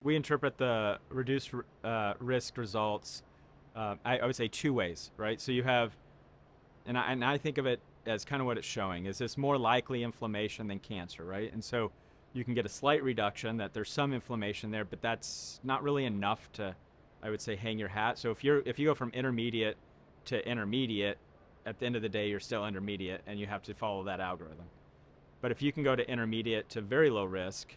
We interpret the reduced risk results, I would say two ways, right? So you have, and I think of it as kind of what it's showing is this more likely inflammation than cancer, right? And so you can get a slight reduction that there's some inflammation there, but that's not really enough to, I would say, hang your hat. So if you go from intermediate to intermediate, at the end of the day, you're still intermediate, and you have to follow that algorithm. But if you can go to intermediate to very low risk,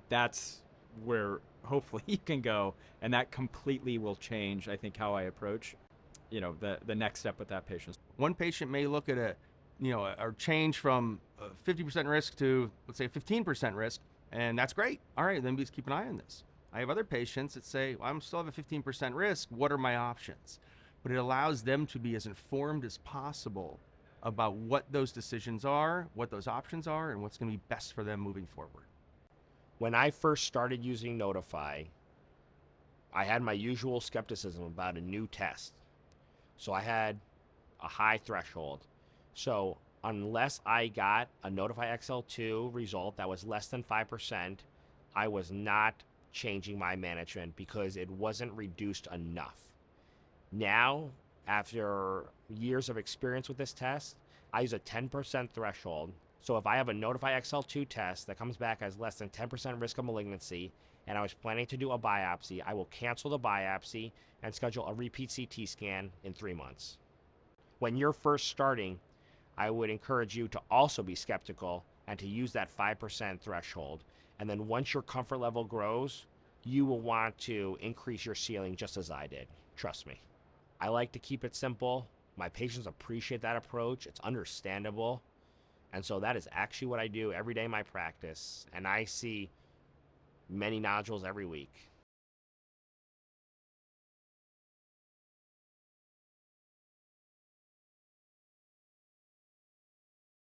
that's where hopefully you can go, and that completely will change, I think, how I approach, the next step with that patient. One patient may look at a change from 50% risk to, let's say, 15% risk, and that's great. All right, then we just keep an eye on this. I have other patients that say, well, I'm still have a 15% risk. What are my options? But it allows them to be as informed as possible about what those decisions are, what those options are, and what's going to be best for them moving forward. When I first started using Nodify, I had my usual skepticism about a new test. So I had a high threshold. So unless I got a Nodify XL2 result that was less than 5%, I was not changing my management because it wasn't reduced enough. Now, after years of experience with this test, I use a 10% threshold. So if I have a Nodify XL2 test that comes back as less than 10% risk of malignancy, and I was planning to do a biopsy, I will cancel the biopsy and schedule a repeat CT scan in 3 months. When you're first starting, I would encourage you to also be skeptical and to use that 5% threshold. And then once your comfort level grows, you will want to increase your ceiling just as I did. Trust me. I like to keep it simple. My patients appreciate that approach. It's understandable. And so that is actually what I do every day in my practice. And I see many nodules every week.